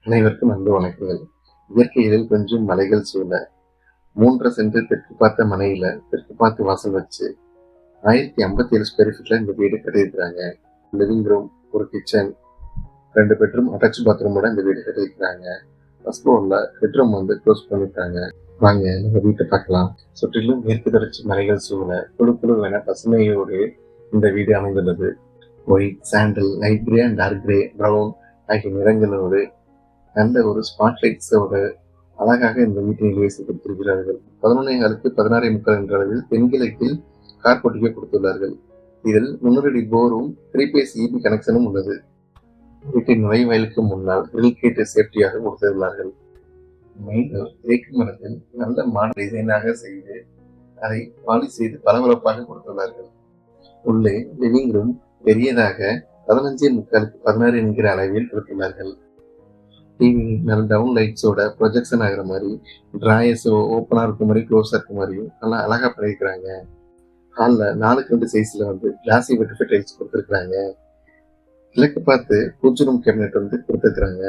அனைவருக்கும் அன்பு வணக்கங்கள். இயற்கையில் கொஞ்சம் மலைகள் சூழ 3 சென்ட் தெற்கு பார்த்த மனையில தெற்கு பார்த்து வாசல் வச்சு 1057 ஸ்கொயர் ஃபீட்ல இந்த வீடு கட்டியிருக்கிறாங்க. லிவிங் ரூம், ஒரு கிச்சன், 2 பெட்ரூம் அட்டாச் பாத்ரூமோட இந்த வீடு கட்டியிருக்கிறாங்க. ஃபர்ஸ்ட் ஃப்ளோர்ல பெட்ரூம் க்ளோஸ் பண்ணிருக்காங்க. வாங்க நம்ம வீட்டை பார்க்கலாம். சுற்றிலும் மேற்கு தொடர்ச்சி மலைகள் சூழ குழு பசுமையோடு இந்த வீடு அமைந்துள்ளது. White, sandal, light grey and dark grey, brown ஆகிய நிறங்களோடு நல்ல ஒரு ஸ்பாட்லைட்ஸோட அழகாக இந்த வீட்டை நிர்வகித்து கொடுத்திருக்கிறார்கள். 11 16 என்ற அளவில் தென்கிழக்கில் கார் போட்டிக்கை கொடுத்துள்ளார்கள். இதில் 300 அடி போரும் 3 பேஸ் இபி கனெக்ஷனும் உள்ளது. வீட்டின் நுழைவாயிலுக்கு முன்னால் கிரில் கேட் சேஃப்டியாக கொடுத்துள்ளார்கள். மெயின் தேக்கு மரத்தில் நல்ல மாடல் டிசைனாக செய்து அதை பாலிஷ் செய்து பளபளப்பாக கொடுத்துள்ளார்கள். உள்ளே லிவிங் ரூம் பெரியதாக 15x16 என்கிற அளவில் கொடுத்துள்ளார்கள். டிவி நல்ல டவுன் லைட்ஸோட ப்ரொஜெக்ஷன் ஆகிற மாதிரி, டிராயர்ஸ் ஓப்பனாக இருக்க மாதிரி, க்ளோஸாக இருக்க மாதிரியும் நல்லா அழகாக பண்ணியிருக்கிறாங்க. ஹாலில் 4x2 சைஸில் கிளாசி வெட்டிஃபை டைல்ஸ் கொடுத்துருக்குறாங்க. கிழக்கு பார்த்து பூஜை ரூம் கேபினெட் கொடுத்துருக்குறாங்க.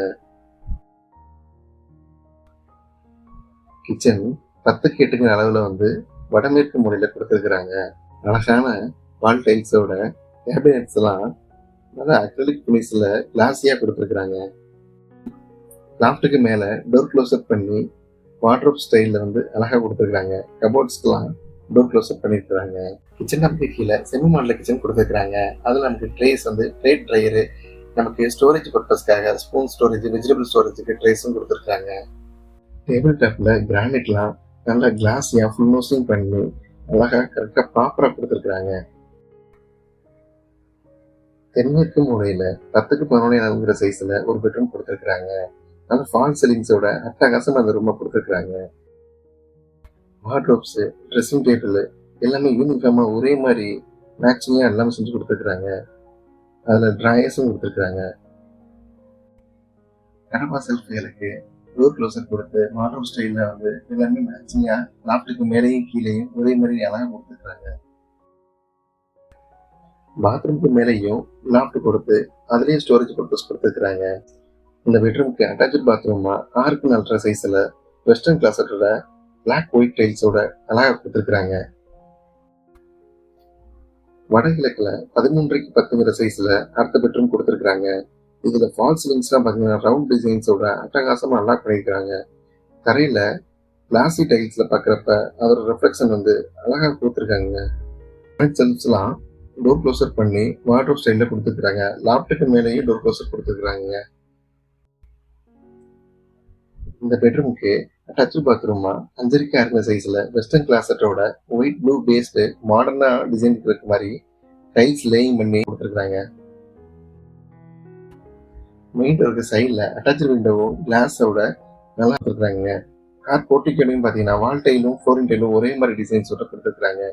கிச்சன் 10க்கு 8ங்கிற அளவில் வடமேற்கு மூலையில் கொடுத்துருக்குறாங்க. அழகான வால் டைல்ஸோட கேபினெட்ஸ் எல்லாம் நல்லா அக்ரிலிக் ஃபினிஷில் கிளாஸியாக கொடுத்துருக்குறாங்க. லாஃப்ட்டுக்கு மேலே டோர் க்ளோஸ்அப் பண்ணி வார்ட்ரோப் ஸ்டைலில் அழகாக கொடுத்துருக்குறாங்க. கபோர்ட்ஸ்க்கெலாம் டோர் க்ளோஸ்அப் பண்ணியிருக்கிறாங்க. கிச்சன் நமக்கு கீழே செமி மாடல் கிச்சன் கொடுத்துருக்குறாங்க. அதில் நமக்கு ட்ரேஸ் பிளேட் ட்ரையரு, நமக்கு ஸ்டோரேஜ் பர்பஸ்க்காக ஸ்பூன் ஸ்டோரேஜ், வெஜிடபிள் ஸ்டோரேஜுக்கு ட்ரேஸும் கொடுத்துருக்காங்க. டேபிள் டாப்பில் கிரானைட்லாம் நல்லா கிளாஸியாக ஃபுல் நோஸிங் பண்ணி அழகாக கரெக்டாக ப்ராப்பராக கொடுத்துருக்குறாங்க. தென்மேற்கு மூலையில் 10க்கு 11 சைஸில் ஒரு பெட்ரூம் கொடுத்துருக்குறாங்க. நல்ல ஃபால் சீலிங்ஸோட அட்டகாசம் அந்த ரூமை கொடுத்துருக்குறாங்க. வார்ட்ரோப்ஸ், ட்ரெஸ்ஸிங் டேபிள் எல்லாமே யூனிஃபார்மாக ஒரே மாதிரி மேட்சிங்காக எல்லாமே செஞ்சு கொடுத்துருக்குறாங்க. அதில் ட்ராயர்ஸும் கொடுத்துருக்குறாங்க. கடப்பா செல்ஃபுகளுக்கு டோர் க்ளோசர் கொடுத்து வார்ட்ரோப் ஸ்டைலில் எல்லாமே மேட்சிங்காக லாஃப்ட்டுக்கு மேலேயும் கீழேயும் ஒரே மாதிரி அழகாக கொடுத்துருக்குறாங்க. பாத்ரூமுக்கு மேலேயும் லாஃப்ட் கொடுத்து அதுலேயும் ஸ்டோரேஜ் பர்பஸ் கொடுத்துருக்குறாங்க. இந்த பெட்ரூமுக்கு அட்டாச் பாத்ரூமா 6x4 சைஸில் வெஸ்டர்ன் கிளாஸோட பிளாக் ஒயிட் டைல்ஸோட அழகாக கொடுத்துருக்குறாங்க. வடகிழக்கில் 13x10 சைஸில் அடுத்த பெட்ரூம் கொடுத்துருக்குறாங்க. இதில் ஃபால் சீலிங்ஸ்லாம் பார்த்தீங்கன்னா ரவுண்ட் டிசைன்ஸோட அட்டகாசமாக நல்லா பண்ணியிருக்கிறாங்க. தரையில் கிளாசி டைல்ஸில் பார்க்குறப்ப அதோட ரெஃப்ளெக்ஷன் அழகாக கொடுத்துருக்காங்க. செல்ஃப்ஸ்லாம் டோர் க்ளோசர் பண்ணி வார்ட்ரோப் ஸ்டைலில் கொடுத்துருக்குறாங்க. லாஃப்ட்டுக்கு மேலேயும் டோர் க்ளோசர் கொடுத்துருக்குறாங்க. இந்த பெட்ரூமுக்கு அட்டாச் பாத்ரூமா 5x6 சைஸில் வெஸ்டர்ன் கிளாஸட்டோட ஒயிட் ப்ளூ பேஸ்டு மாடர்னாக டிசைன் இருக்க மாதிரி டைல்ஸ் லேயிங் பண்ணி கொடுத்துருக்குறாங்க. மெயின் டோருக்கு சைடில் அட்டாச் விண்டோவும் கிளாஸோட நல்லா கொடுத்துருக்குறாங்க. கார் போர்ட்டிகோலையும் பார்த்தீங்கன்னா வால் டைலும் ஃப்ளோரிங் டைலும் ஒரே மாதிரி டிசைன்ஸோட கொடுத்துருக்குறாங்க.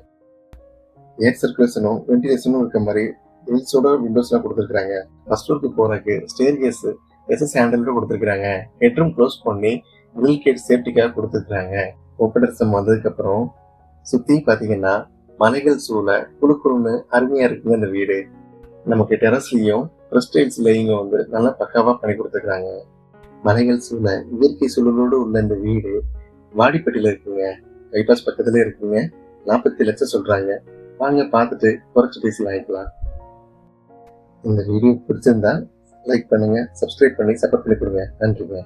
ஏர் சர்க்குலேஷனும் வென்டிலேஷனும் இருக்க மாதிரி கிரில்ஸோட விண்டோஸ்லாம் கொடுத்துருக்குறாங்க. ஃபர்ஸ்ட் ஃப்ளோருக்கு போகிறதுக்கு ஸ்டேர் கேஸ் எஸ்எஸ் ஹேண்டில் கொடுத்துருக்குறாங்க. ஹெட்ரூம் க்ளோஸ் பண்ணி கிரில் கேட் சேஃப்டிக்காக கொடுத்துருக்குறாங்க. ஓப்பன் வந்ததுக்கப்புறம் சுற்றி பார்த்தீங்கன்னா மலைகள் சூழ குழுக்குழுன்னு அருமையாக இருக்குங்க இந்த வீடு. நமக்கு டெரஸ்லையும் ப்ரெஸ்டைல்ஸ் லேயிங்கும் நல்லா பக்காவாக பண்ணி கொடுத்துருக்குறாங்க. மலைகள் சூழ இயற்கை சூழலோடு உள்ள இந்த வீடு வாடிப்பட்டியில் இருக்குங்க. பைபாஸ் பக்கத்துலேயே இருக்குங்க. 40 லட்சம் சொல்கிறாங்க. வாங்க பார்த்துட்டு குறைச்சி பேசி வாங்கிக்கலாம். இந்த வீடியோ பிடிச்சிருந்தா லைக் பண்ணுங்க, சப்ஸ்கிரைப் பண்ணி சப்போர்ட் பண்ணி கொடுங்க. நன்றிங்க.